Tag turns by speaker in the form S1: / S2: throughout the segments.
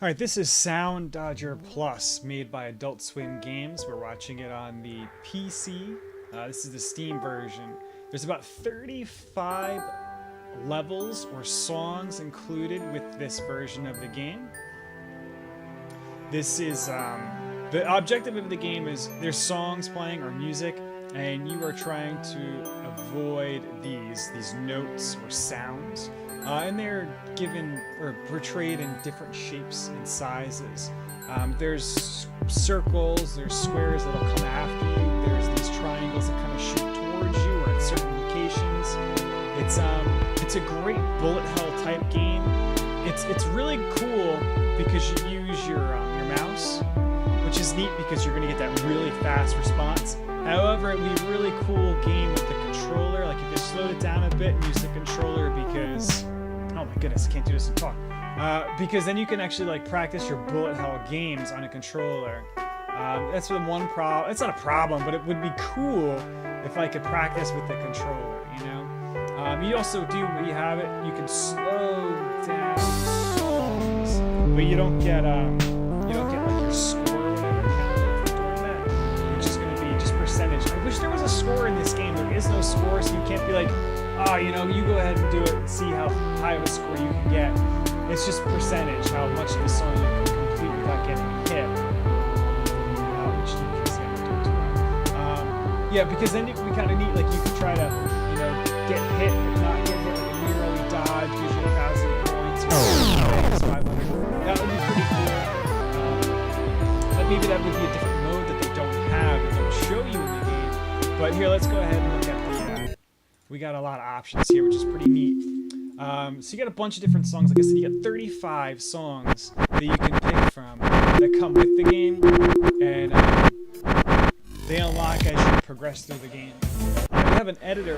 S1: Alright, this is Soundodger Plus, made by Adult Swim Games. We're watching it on the PC. This is the Steam version. There's about 35 levels or songs included with this version of the game. This is, the objective of the game is there's songs playing or music, and you are trying to avoid these notes or sounds. And they're given or portrayed in different shapes and sizes. There's circles, there's squares that'll come after you, there's these triangles that kind of shoot towards you or at certain locations. It's a great bullet hell type game. It's really cool because you use your mouse, which is neat because you're going to get that really fast response. However, it would be a really cool game with the controller. Like if you slowed it down a bit and use the controller because, oh my goodness, I can't do this and talk. Because then you can actually like practice your bullet hell games on a controller. That's the one problem. It's not a problem, but it would be cool if I could practice with the controller. You know. You also do when you have it. You can slow down songs, but you don't get like your score or whatever doing that. It's just going to be just percentage. I wish there was a score in this game. There is no score, so you can't be like, oh, you know, you go ahead and do it and see how high of a score you can get. It's just percentage, how much of the song you can complete without getting hit. Which you can see I'm doing too well. Yeah, because then it would be kind of neat. Like you could try to, you know, get hit but not get hit. Like a nearly dodge gives you 1,000 points or 500. That would be pretty cool. But maybe that would be a different mode that they don't have, that don't show you in the game. But here, let's go ahead and look at the. We got a lot of options here, which is pretty neat. So you got a bunch of different songs. Like I said, you got 35 songs that you can pick from that come with the game, and they unlock as you progress through the game. You have an editor,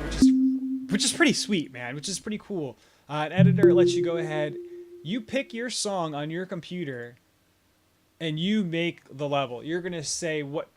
S1: which is pretty sweet, man. Which is pretty cool. An editor lets you go ahead, you pick your song on your computer, and you make the level. You're gonna say what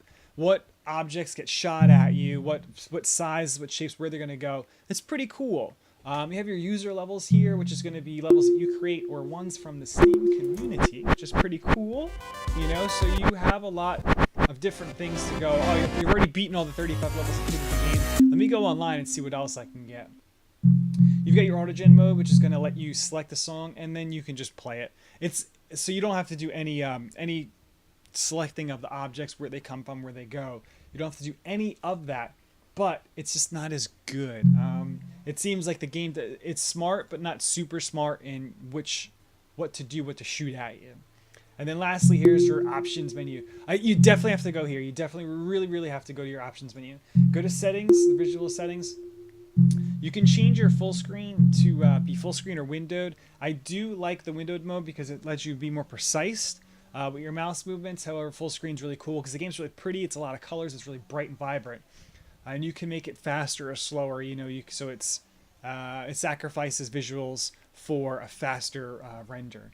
S1: objects get shot at you, what size, what shapes, where they're going to go. It's pretty cool. You have your user levels here, which is going to be levels that you create or ones from the Steam community, which is pretty cool. You know, so you have a lot of different things to go. Oh, you've already beaten all the 35 levels included in the game. Let me go online and see what else I can get. You've got your autogen mode, which is going to let you select the song, and then you can just play it. It's so you don't have to do any selecting of the objects, where they come from, where they go. You don't have to do any of that, but it's just not as good. It seems like the game, it's smart, but not super smart in what to do, what to shoot at you. And then lastly, here's your options menu. You definitely have to go here. You definitely really have to go to your options menu. Go to settings, the visual settings. You can change your full screen to be full screen or windowed. I do like the windowed mode because it lets you be more precise with your mouse movements. However, full screen's really cool because the game's really pretty. It's a lot of colors. It's really bright and vibrant, and you can make it faster or slower. You know, so it sacrifices visuals for a faster render.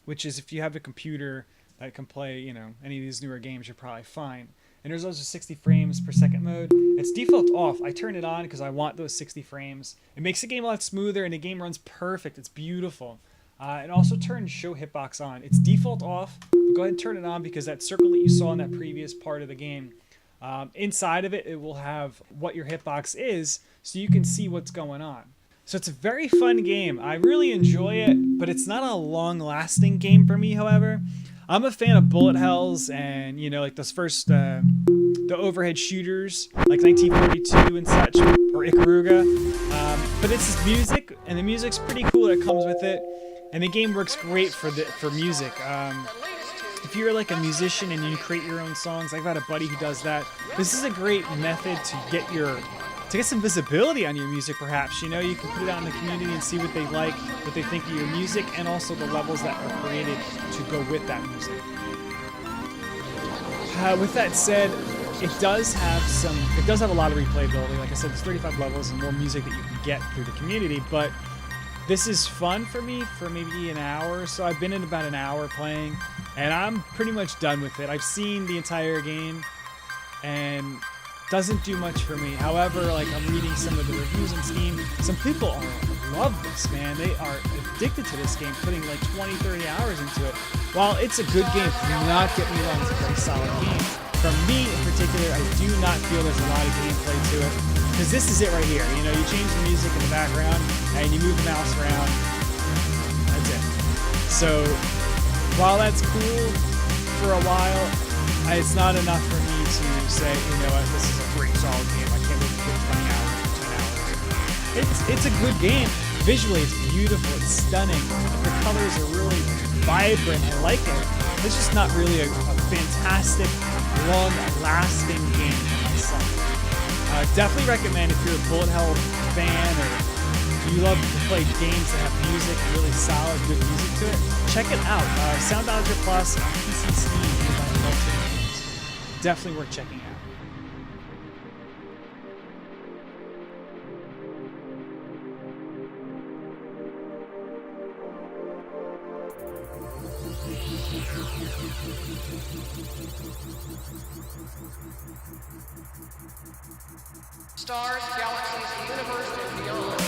S1: Which is, if you have a computer that can play, you know, any of these newer games, you're probably fine. And there's also 60 frames per second mode. It's default off. I turn it on because I want those 60 frames. It makes the game a lot smoother, and the game runs perfect. It's beautiful. It also turns show hitbox on. It's default off, but go ahead and turn it on because that circle that you saw in that previous part of the game, inside of it, it will have what your hitbox is, so you can see what's going on. So it's a very fun game. I really enjoy it, but it's not a long-lasting game for me, however. I'm a fan of bullet hells and, you know, like those first, the overhead shooters, like 1942 and such, or Ikaruga. But it's just music, and the music's pretty cool that comes with it. And the game works great for music. If you're like a musician and you create your own songs, I've got a buddy who does that. This is a great method to get some visibility on your music, perhaps. You know, you can put it out in the community and see what they like, what they think of your music, and also the levels that are created to go with that music. With that said, it does have a lot of replayability. Like I said, there's 35 levels and more music that you can get through the community, but this is fun for me for maybe an hour. So I've been in about an hour playing, and I'm pretty much done with it. I've seen the entire game, and doesn't do much for me. However, like I'm reading some of the reviews on Steam. Some people are love this, man. They are addicted to this game, putting like 20, 30 hours into it. While it's a good game, do not get me wrong, it's a very solid game. For me in particular, I do not feel there's a lot of gameplay to it, because this is it right here. You know, you change the music in the background, and you move the mouse around. That's it. So, while that's cool for a while, it's not enough for me to say, you know what, this is a great solid game. I can't wait to put 20 hours, 15 hours. It's a good game. Visually, it's beautiful. It's stunning. The colors are really vibrant. I like it. It's just not really a fantastic, long-lasting game for myself. Definitely recommend if you're a bullet hell fan or you love to play games that have music, really solid, good music to it, check it out. Soundodger Plus on PC Steam. Definitely worth checking out.
S2: Stars, galaxies, the universe, and beyond.